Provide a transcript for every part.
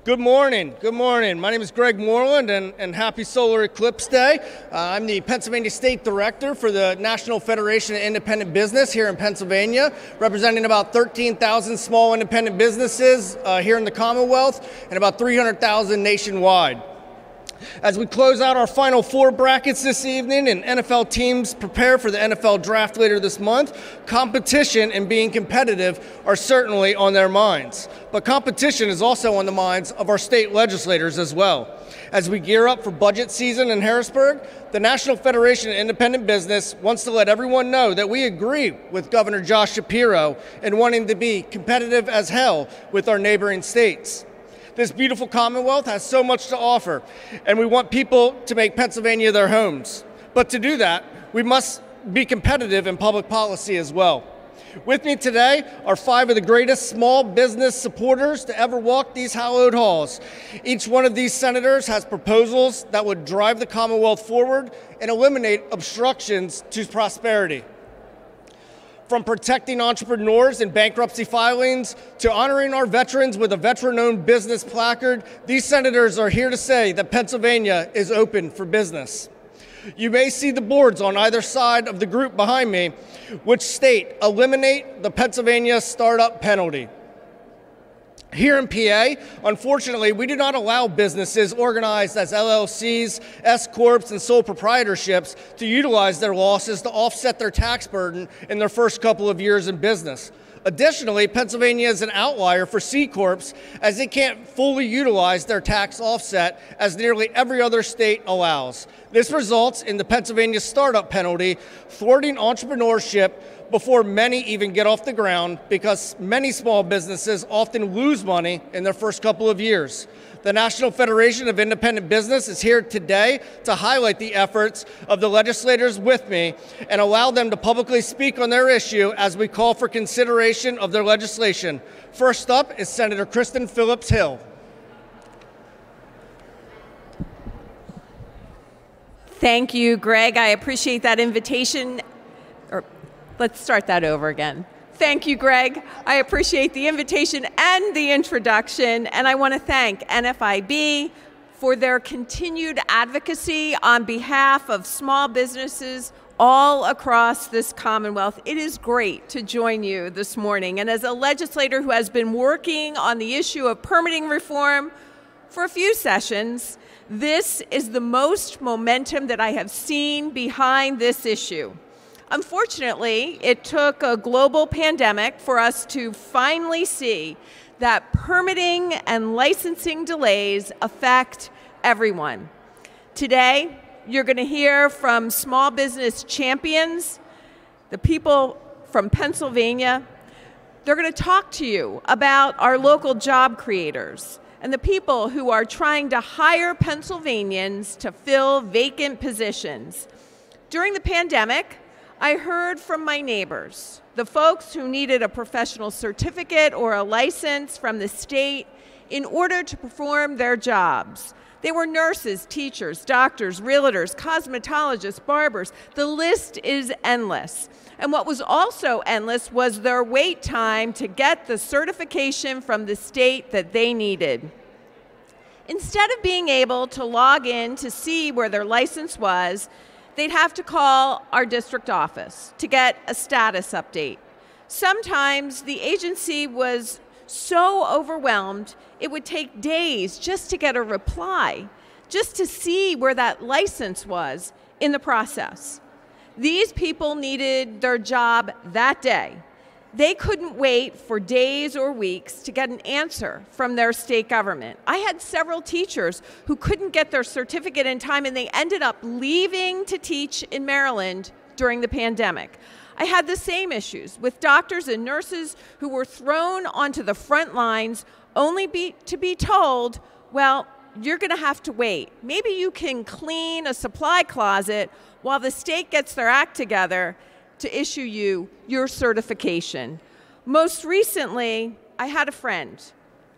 Good morning. Good morning. My name is Greg Moreland, and happy Solar Eclipse Day. I'm the Pennsylvania State Director for the National Federation of Independent Business here in Pennsylvania, representing about 13,000 small independent businesses here in the Commonwealth and about 300,000 nationwide. As we close out our final four brackets this evening and NFL teams prepare for the NFL draft later this month, competition and being competitive are certainly on their minds. But competition is also on the minds of our state legislators as well. As we gear up for budget season in Harrisburg, the National Federation of Independent Business wants to let everyone know that we agree with Governor Josh Shapiro in wanting to be competitive as hell with our neighboring states. This beautiful Commonwealth has so much to offer, and we want people to make Pennsylvania their homes. But to do that, we must be competitive in public policy as well. With me today are five of the greatest small business supporters to ever walk these hallowed halls. Each one of these senators has proposals that would drive the Commonwealth forward and eliminate obstructions to prosperity. From protecting entrepreneurs in bankruptcy filings to honoring our veterans with a veteran-owned business placard, these senators are here to say that Pennsylvania is open for business. You may see the boards on either side of the group behind me, which state, eliminate the Pennsylvania startup penalty. Here in PA, unfortunately, we do not allow businesses organized as LLCs, S-corps, and sole proprietorships to utilize their losses to offset their tax burden in their first couple of years in business. Additionally, Pennsylvania is an outlier for C-corps as they can't fully utilize their tax offset as nearly every other state allows. This results in the Pennsylvania startup penalty, thwarting entrepreneurship before many even get off the ground because many small businesses often lose money in their first couple of years. The National Federation of Independent Business is here today to highlight the efforts of the legislators with me and allow them to publicly speak on their issue as we call for consideration of their legislation. First up is Senator Kristen Phillips Hill. Thank you, Greg. I appreciate that invitation. Let's start that over again. Thank you, Greg. I appreciate the invitation and the introduction, and I want to thank NFIB for their continued advocacy on behalf of small businesses all across this Commonwealth. It is great to join you this morning, and as a legislator who has been working on the issue of permitting reform for a few sessions, this is the most momentum that I have seen behind this issue. Unfortunately, it took a global pandemic for us to finally see that permitting and licensing delays affect everyone. Today, you're going to hear from small business champions, the people from Pennsylvania. They're going to talk to you about our local job creators and the people who are trying to hire Pennsylvanians to fill vacant positions. During the pandemic, I heard from my neighbors, the folks who needed a professional certificate or a license from the state in order to perform their jobs. They were nurses, teachers, doctors, realtors, cosmetologists, barbers. The list is endless. And what was also endless was their wait time to get the certification from the state that they needed. Instead of being able to log in to see where their license was, they'd have to call our district office to get a status update. Sometimes the agency was so overwhelmed, it would take days just to get a reply, just to see where that license was in the process. These people needed their job that day. They couldn't wait for days or weeks to get an answer from their state government. I had several teachers who couldn't get their certificate in time, and they ended up leaving to teach in Maryland during the pandemic. I had the same issues with doctors and nurses who were thrown onto the front lines only to be told, well, you're going to have to wait. Maybe you can clean a supply closet while the state gets their act together to issue you your certification. Most recently, I had a friend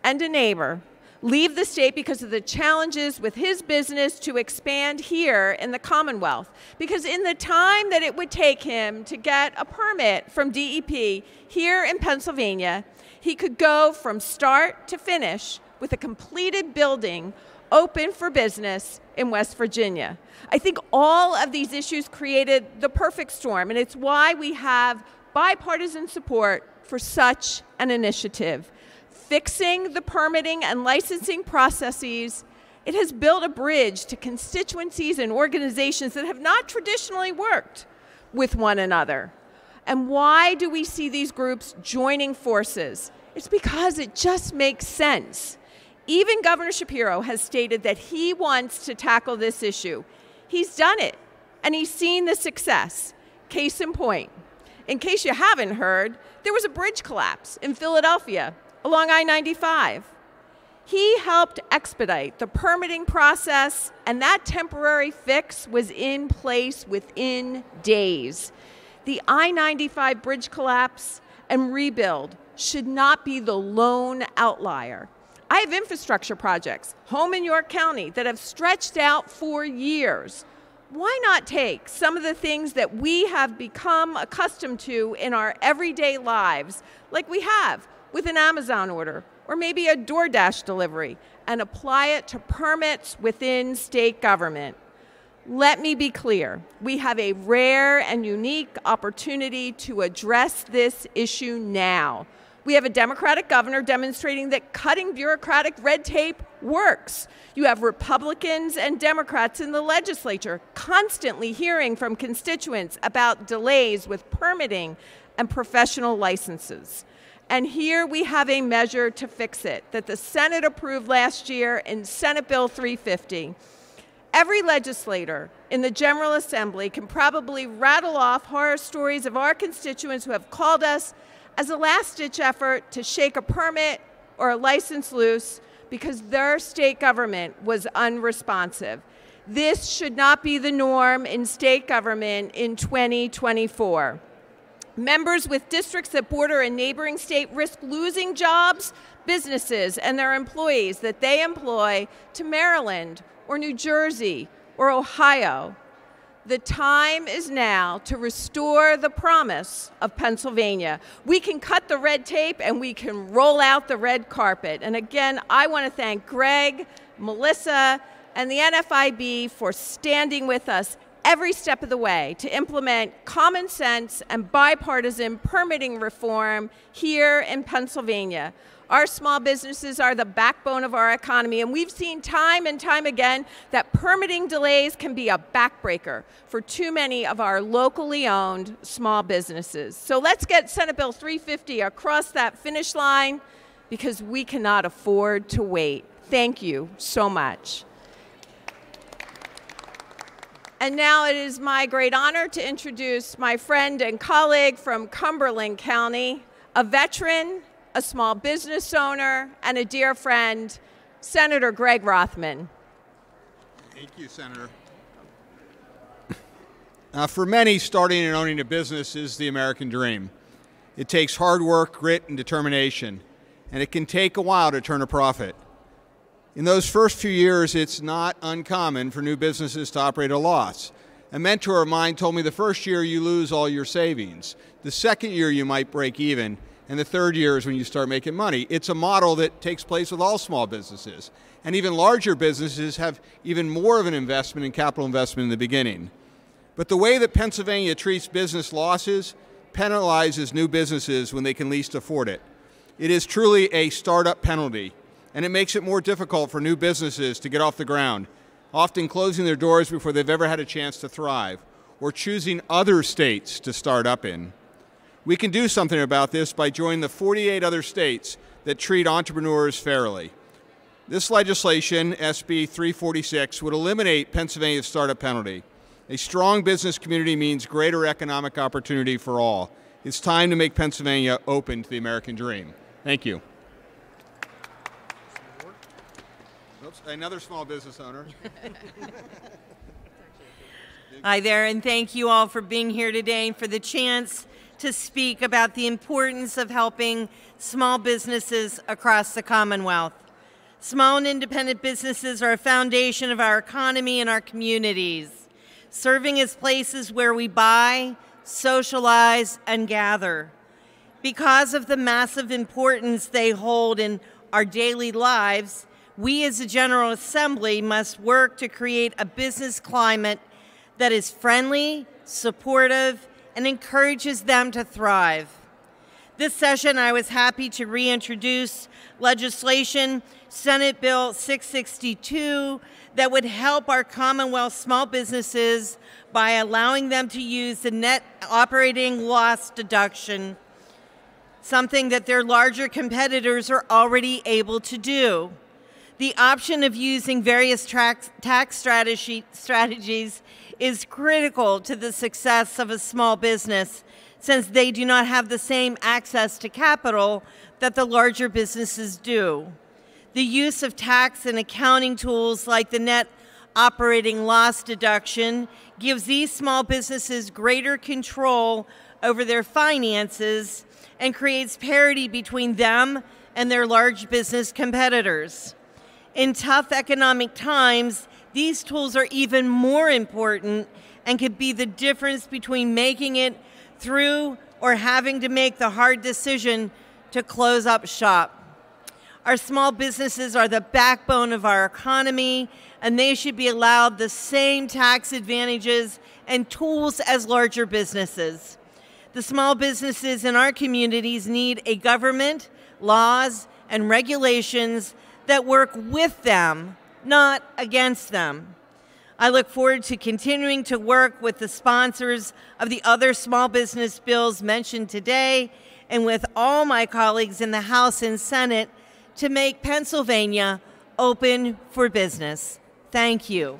and a neighbor leave the state because of the challenges with his business to expand here in the Commonwealth. Because in the time that it would take him to get a permit from DEP here in Pennsylvania, he could go from start to finish with a completed building open for business in West Virginia. I think all of these issues created the perfect storm, and it's why we have bipartisan support for such an initiative. Fixing the permitting and licensing processes, it has built a bridge to constituencies and organizations that have not traditionally worked with one another. And why do we see these groups joining forces? It's because it just makes sense. Even Governor Shapiro has stated that he wants to tackle this issue. He's done it, and he's seen the success. Case in point, in case you haven't heard, there was a bridge collapse in Philadelphia along I-95. He helped expedite the permitting process, and that temporary fix was in place within days. The I-95 bridge collapse and rebuild should not be the lone outlier. I have infrastructure projects, home in York County, that have stretched out for years. Why not take some of the things that we have become accustomed to in our everyday lives, like we have with an Amazon order, or maybe a DoorDash delivery, and apply it to permits within state government? Let me be clear, we have a rare and unique opportunity to address this issue now. We have a Democratic governor demonstrating that cutting bureaucratic red tape works. You have Republicans and Democrats in the legislature constantly hearing from constituents about delays with permitting and professional licenses. And here we have a measure to fix it that the Senate approved last year in Senate Bill 350. Every legislator in the General Assembly can probably rattle off horror stories of our constituents who have called us as a last-ditch effort to shake a permit or a license loose because their state government was unresponsive. This should not be the norm in state government in 2024. Members with districts that border a neighboring state risk losing jobs, businesses, and their employees that they employ to Maryland or New Jersey or Ohio. The time is now to restore the promise of Pennsylvania. We can cut the red tape and we can roll out the red carpet. And again, I want to thank Greg, Melissa, and the NFIB for standing with us every step of the way to implement common sense and bipartisan permitting reform here in Pennsylvania. Our small businesses are the backbone of our economy, and we've seen time and time again that permitting delays can be a backbreaker for too many of our locally owned small businesses. So let's get Senate Bill 350 across that finish line because we cannot afford to wait. Thank you so much. And now it is my great honor to introduce my friend and colleague from Cumberland County, a veteran, a small business owner, and a dear friend, Senator Greg Rothman. Thank you, Senator. For many, starting and owning a business is the American dream. It takes hard work, grit, and determination, and it can take a while to turn a profit. In those first few years, it's not uncommon for new businesses to operate at a loss. A mentor of mine told me the first year you lose all your savings. The second year you might break even, and the third year is when you start making money. It's a model that takes place with all small businesses. And even larger businesses have even more of an investment in capital investment in the beginning. But the way that Pennsylvania treats business losses penalizes new businesses when they can least afford it. It is truly a startup penalty, and it makes it more difficult for new businesses to get off the ground, often closing their doors before they've ever had a chance to thrive, or choosing other states to start up in. We can do something about this by joining the 48 other states that treat entrepreneurs fairly. This legislation, SB 346, would eliminate Pennsylvania's startup penalty. A strong business community means greater economic opportunity for all. It's time to make Pennsylvania open to the American dream. Thank you. Oops, another small business owner. Hi there, and thank you all for being here today and for the chance to speak about the importance of helping small businesses across the Commonwealth. Small and independent businesses are a foundation of our economy and our communities, serving as places where we buy, socialize, and gather. Because of the massive importance they hold in our daily lives, we as a General Assembly must work to create a business climate that is friendly, supportive, and encourages them to thrive. This session, I was happy to reintroduce legislation, Senate Bill 662, that would help our Commonwealth small businesses by allowing them to use the net operating loss deduction, something that their larger competitors are already able to do. The option of using various tax strategies is critical to the success of a small business, since they do not have the same access to capital that the larger businesses do. The use of tax and accounting tools like the net operating loss deduction gives these small businesses greater control over their finances and creates parity between them and their large business competitors. In tough economic times, these tools are even more important and could be the difference between making it through or having to make the hard decision to close up shop. Our small businesses are the backbone of our economy, and they should be allowed the same tax advantages and tools as larger businesses. The small businesses in our communities need a government, laws, and regulations that work with them, not against them. I look forward to continuing to work with the sponsors of the other small business bills mentioned today and with all my colleagues in the House and Senate to make Pennsylvania open for business. Thank you.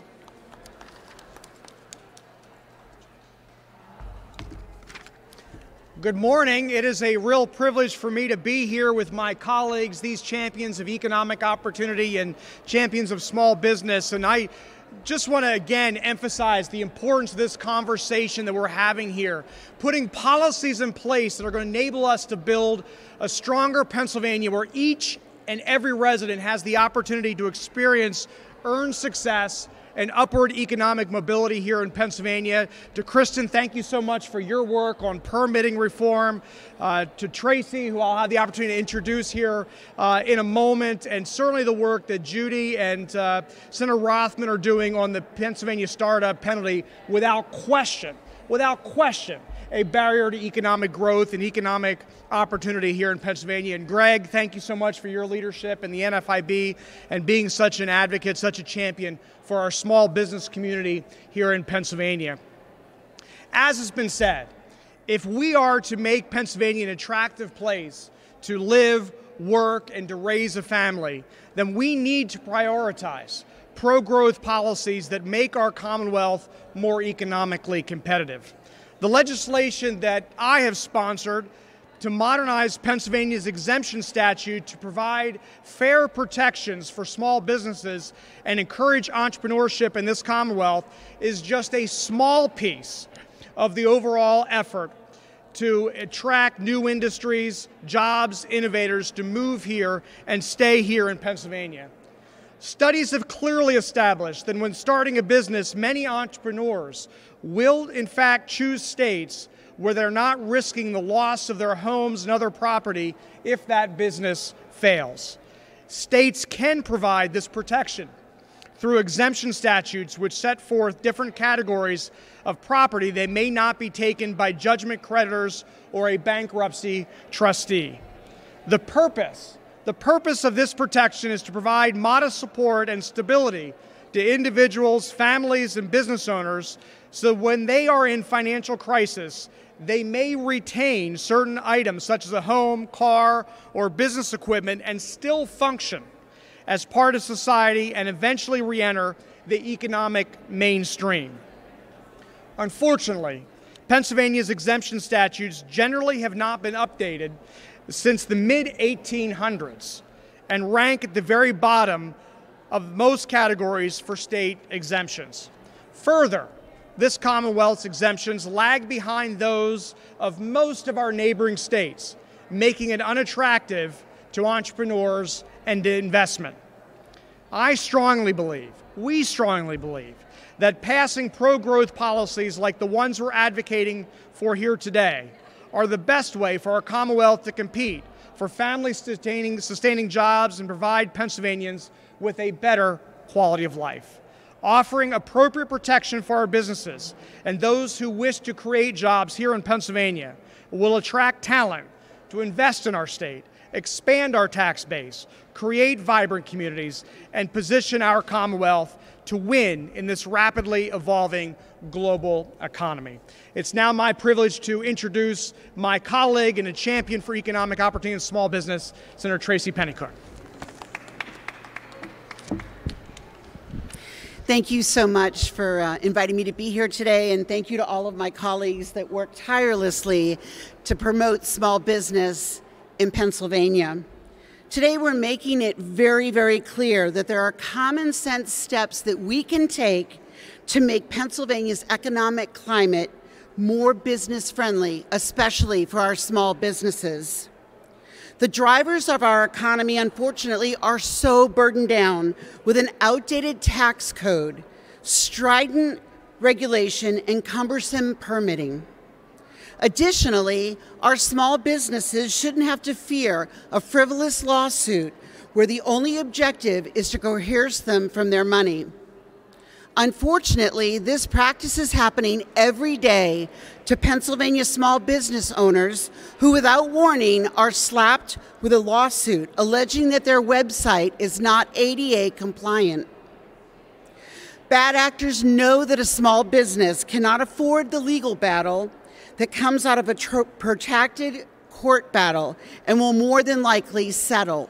Good morning. It is a real privilege for me to be here with my colleagues, these champions of economic opportunity and champions of small business. And I just want to again emphasize the importance of this conversation that we're having here, putting policies in place that are going to enable us to build a stronger Pennsylvania where each and every resident has the opportunity to experience earned success and upward economic mobility here in Pennsylvania. To Kristen, thank you so much for your work on permitting reform. To Tracy, who I'll have the opportunity to introduce here in a moment, and certainly the work that Judy and Senator Rothman are doing on the Pennsylvania startup penalty, without question, a barrier to economic growth and economic opportunity here in Pennsylvania. And Greg, thank you so much for your leadership in the NFIB and being such an advocate, such a champion for our small business community here in Pennsylvania. As has been said, if we are to make Pennsylvania an attractive place to live, work, and to raise a family, then we need to prioritize pro-growth policies that make our Commonwealth more economically competitive. The legislation that I have sponsored to modernize Pennsylvania's exemption statute to provide fair protections for small businesses and encourage entrepreneurship in this Commonwealth is just a small piece of the overall effort to attract new industries, jobs, innovators to move here and stay here in Pennsylvania. Studies have clearly established that when starting a business, many entrepreneurs will in fact choose states where they're not risking the loss of their homes and other property if that business fails. States can provide this protection through exemption statutes which set forth different categories of property that may not be taken by judgment creditors or a bankruptcy trustee. The purpose of this protection is to provide modest support and stability to individuals, families, and business owners so when they are in financial crisis, they may retain certain items such as a home, car, or business equipment and still function as part of society and eventually re-enter the economic mainstream. Unfortunately, Pennsylvania's exemption statutes generally have not been updated since the mid-1800s and rank at the very bottom of most categories for state exemptions. Further, this Commonwealth's exemptions lag behind those of most of our neighboring states, making it unattractive to entrepreneurs and to investment. We strongly believe, that passing pro-growth policies like the ones we're advocating for here today are the best way for our Commonwealth to compete for family-sustaining jobs and provide Pennsylvanians with a better quality of life. Offering appropriate protection for our businesses and those who wish to create jobs here in Pennsylvania will attract talent to invest in our state, expand our tax base, create vibrant communities, and position our Commonwealth to win in this rapidly evolving global economy. It's now my privilege to introduce my colleague and a champion for economic opportunity and small business, Senator Tracy Pennycook. Thank you so much for inviting me to be here today, and thank you to all of my colleagues that work tirelessly to promote small business in Pennsylvania. Today we're making it very, very clear that there are common sense steps that we can take to make Pennsylvania's economic climate more business friendly, especially for our small businesses. The drivers of our economy, unfortunately, are so burdened down with an outdated tax code, strident regulation, and cumbersome permitting. Additionally, our small businesses shouldn't have to fear a frivolous lawsuit where the only objective is to coerce them from their money. Unfortunately, this practice is happening every day to Pennsylvania small business owners who, without warning, are slapped with a lawsuit alleging that their website is not ADA compliant. Bad actors know that a small business cannot afford the legal battle that comes out of a protracted court battle and will more than likely settle.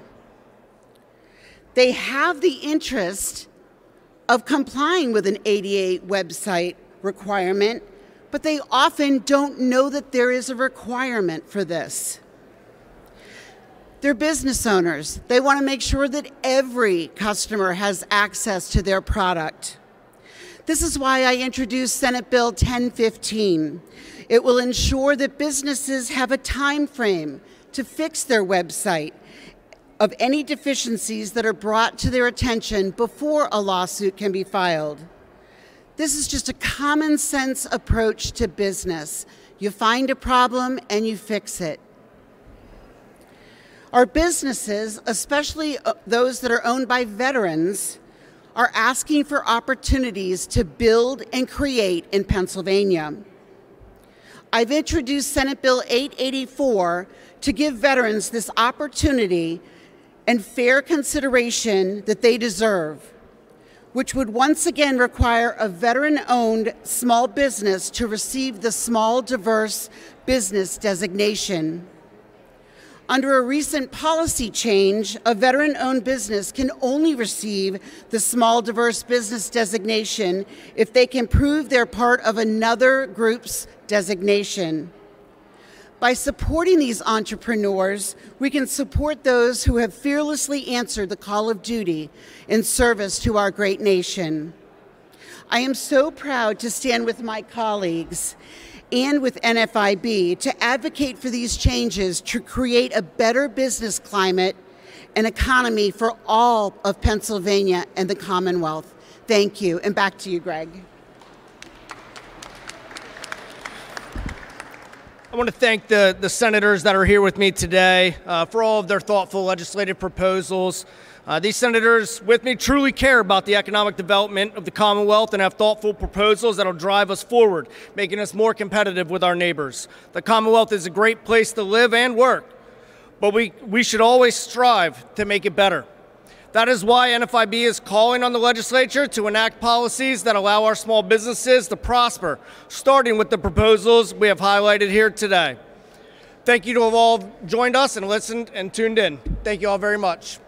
They have the interest of complying with an ADA website requirement, but they often don't know that there is a requirement for this. They're business owners. They want to make sure that every customer has access to their product. This is why I introduced Senate Bill 1015. It will ensure that businesses have a time frame to fix their website of any deficiencies that are brought to their attention before a lawsuit can be filed. This is just a common sense approach to business. You find a problem and you fix it. Our businesses, especially those that are owned by veterans, are asking for opportunities to build and create in Pennsylvania. I've introduced Senate Bill 884 to give veterans this opportunity and fair consideration that they deserve, which would once again require a veteran-owned small business to receive the Small Diverse Business designation. Under a recent policy change, a veteran-owned business can only receive the Small Diverse Business designation if they can prove they're part of another group's designation. By supporting these entrepreneurs, we can support those who have fearlessly answered the call of duty in service to our great nation. I am so proud to stand with my colleagues and with NFIB to advocate for these changes to create a better business climate and economy for all of Pennsylvania and the Commonwealth. Thank you, and back to you, Greg. I want to thank the senators that are here with me today for all of their thoughtful legislative proposals. These senators with me truly care about the economic development of the Commonwealth and have thoughtful proposals that will drive us forward, making us more competitive with our neighbors. The Commonwealth is a great place to live and work, but we should always strive to make it better. That is why NFIB is calling on the legislature to enact policies that allow our small businesses to prosper, starting with the proposals we have highlighted here today. Thank you to have all joined us and listened and tuned in. Thank you all very much.